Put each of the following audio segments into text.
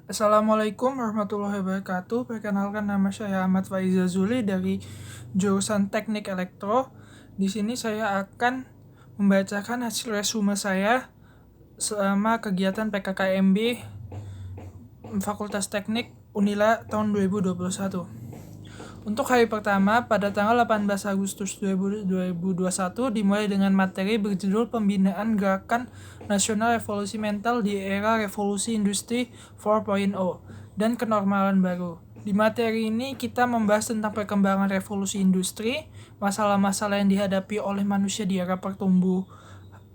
Assalamualaikum warahmatullahi wabarakatuh. Perkenalkan, nama saya Ahmad Faiza Zuli dari jurusan Teknik Elektro. Di sini saya akan membacakan hasil resume saya selama kegiatan PKKMB Fakultas Teknik Unila tahun 2021. Untuk hari pertama, pada tanggal 18 Agustus 2021 dimulai dengan materi berjudul Pembinaan Gerakan Nasional Revolusi Mental di Era Revolusi Industri 4.0 dan Kenormalan Baru. Di materi ini kita membahas tentang perkembangan revolusi industri, masalah-masalah yang dihadapi oleh manusia di era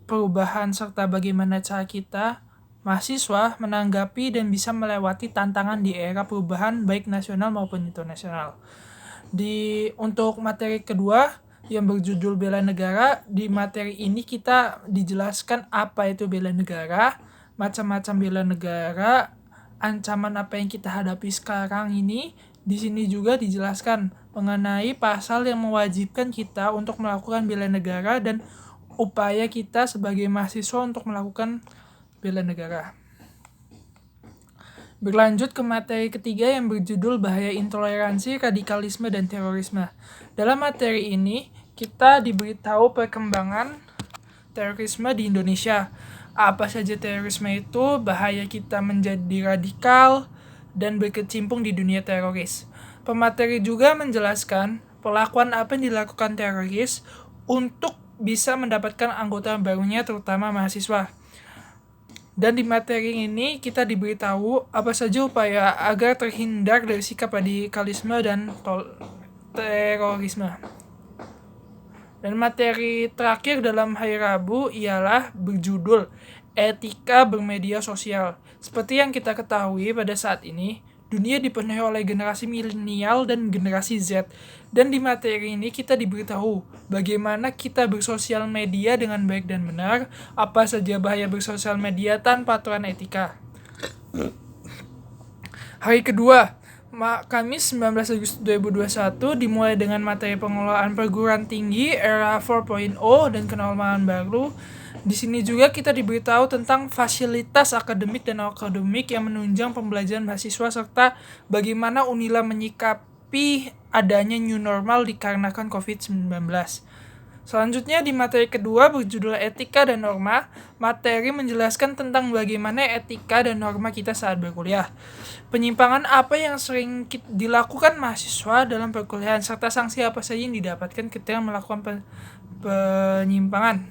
perubahan, serta bagaimana cara kita mahasiswa menanggapi dan bisa melewati tantangan di era perubahan baik nasional maupun internasional. Untuk materi kedua yang berjudul bela negara, di materi ini kita dijelaskan apa itu bela negara, macam-macam bela negara, ancaman apa yang kita hadapi sekarang ini. Di sini juga dijelaskan mengenai pasal yang mewajibkan kita untuk melakukan bela negara dan upaya kita sebagai mahasiswa untuk melakukan bela negara. Berlanjut ke materi ketiga yang berjudul Bahaya Intoleransi, Radikalisme, dan Terorisme. Dalam materi ini, kita diberitahu perkembangan terorisme di Indonesia. Apa saja terorisme itu, bahaya kita menjadi radikal, dan berkecimpung di dunia teroris. Pemateri juga menjelaskan perlakuan apa yang dilakukan teroris untuk bisa mendapatkan anggota barunya, terutama mahasiswa. Dan di materi ini kita diberitahu apa saja upaya agar terhindar dari sikap radikalisme dan terorisme. Dan materi terakhir dalam hari Rabu ialah berjudul Etika Bermedia Sosial. Seperti yang kita ketahui pada saat ini, dunia dipenuhi oleh generasi milenial dan generasi Z. Dan di materi ini kita diberitahu bagaimana kita bersosial media dengan baik dan benar, apa saja bahaya bersosial media tanpa aturan etika. Hari kedua, Kamis 19 Agustus 2021 dimulai dengan materi pengelolaan perguruan tinggi era 4.0 dan kenormalan baru. Di sini juga kita diberitahu tentang fasilitas akademik dan akademik yang menunjang pembelajaran mahasiswa serta bagaimana Unila menyikapi adanya new normal dikarenakan COVID-19. Selanjutnya di materi kedua berjudul Etika dan Norma, materi menjelaskan tentang bagaimana etika dan norma kita saat berkuliah. Penyimpangan apa yang sering dilakukan mahasiswa dalam perkuliahan serta sanksi apa saja yang didapatkan ketika melakukan penyimpangan.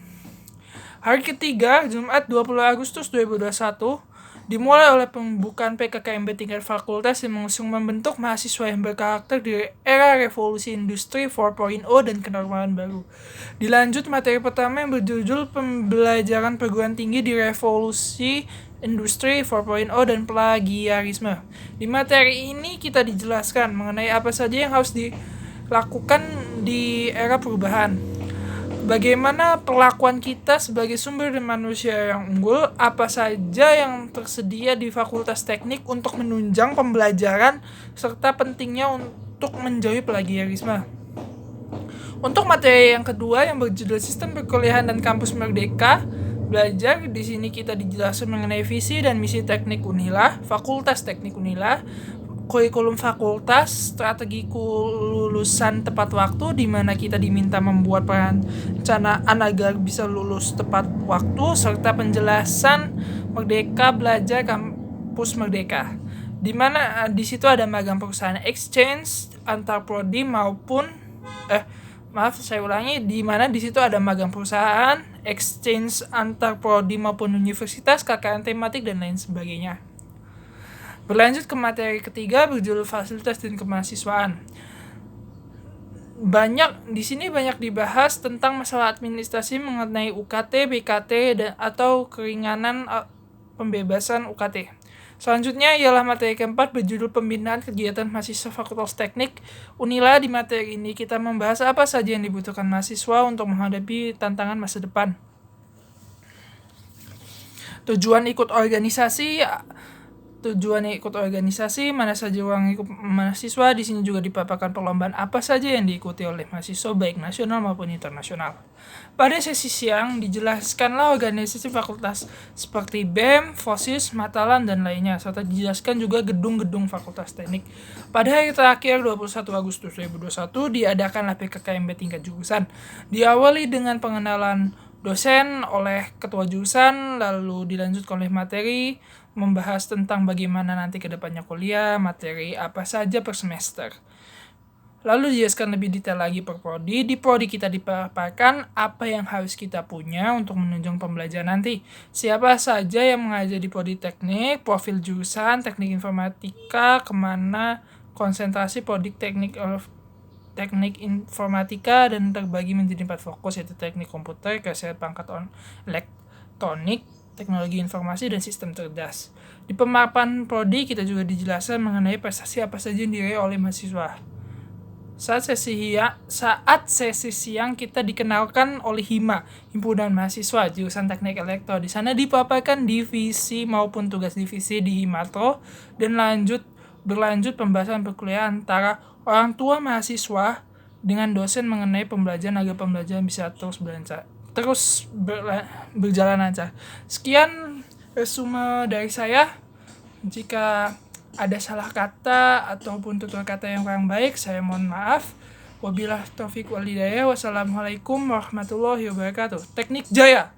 Hari ketiga, Jumat 20 Agustus 2021, dimulai oleh pembukaan PKKMB tingkat fakultas yang mengusung membentuk mahasiswa yang berkarakter di era revolusi industri 4.0 dan kenormalan baru. Dilanjut materi pertama yang berjudul Pembelajaran Perguruan Tinggi di Revolusi Industri 4.0 dan Plagiarisme. Di materi ini kita dijelaskan mengenai apa saja yang harus dilakukan di era perubahan. Bagaimana perlakuan kita sebagai sumber daya manusia yang unggul, apa saja yang tersedia di Fakultas Teknik untuk menunjang pembelajaran, serta pentingnya untuk menjauhi plagiarisme. Untuk materi yang kedua yang berjudul Sistem Perkuliahan dan Kampus Merdeka Belajar, di sini kita dijelaskan mengenai visi dan misi Teknik Unila, Fakultas Teknik Unila, kurikulum fakultas, strategi lulusan tepat waktu, di mana kita diminta membuat perencanaan agar bisa lulus tepat waktu, serta penjelasan Merdeka Belajar Kampus Merdeka, di mana di situ ada magang perusahaan exchange antar prodi maupun di mana di situ ada magang perusahaan, exchange antar prodi maupun universitas, KKN tematik dan lain sebagainya. Berlanjut ke materi ketiga berjudul fasilitas dan kemahasiswaan. Di sini banyak dibahas tentang masalah administrasi mengenai UKT, BKT atau keringanan pembebasan UKT. Selanjutnya ialah materi keempat berjudul Pembinaan Kegiatan Mahasiswa Fakultas Teknik Unila. Di materi ini kita membahas apa saja yang dibutuhkan mahasiswa untuk menghadapi tantangan masa depan. Tujuan ikut organisasi tujuannya ikut organisasi, mana saja ruang lingkup mahasiswa. Di sini juga dipaparkan perlombaan apa saja yang diikuti oleh mahasiswa baik nasional maupun internasional. Pada sesi siang dijelaskanlah organisasi fakultas seperti BEM, FOSIS, Matalan, dan lainnya, serta dijelaskan juga gedung-gedung fakultas teknik. Pada hari terakhir 21 Agustus 2021 diadakanlah PKKMB tingkat jurusan. Diawali dengan pengenalan dosen oleh ketua jurusan, lalu dilanjutkan oleh materi, membahas tentang bagaimana nanti ke depannya kuliah, materi apa saja per semester. Lalu dijelaskan lebih detail lagi per prodi. Di prodi kita dipaparkan apa yang harus kita punya untuk menunjang pembelajaran nanti. Siapa saja yang mengajar di prodi teknik, profil jurusan, teknik informatika, kemana, konsentrasi prodi teknik informatika, dan terbagi menjadi 4 fokus, yaitu teknik komputer, kesehatan pangkat elektronik, teknologi informasi, dan sistem cerdas. Di pemaparan prodi kita juga dijelaskan mengenai prestasi apa saja yang diraih oleh mahasiswa. Saat sesi siang kita dikenalkan oleh HIMA, Himpunan Mahasiswa Jurusan Teknik Elektro. Di sana dipaparkan divisi maupun tugas divisi di Himatro, dan berlanjut pembahasan perkuliahan antara orang tua mahasiswa dengan dosen mengenai pembelajaran agar pembelajaran bisa terus berjalan lancar. Sekian resume dari saya. Jika ada salah kata ataupun tutur kata yang kurang baik, saya mohon maaf. Wabillahi taufiq wal hidayah. Wassalamualaikum warahmatullahi wabarakatuh. Teknik Jaya.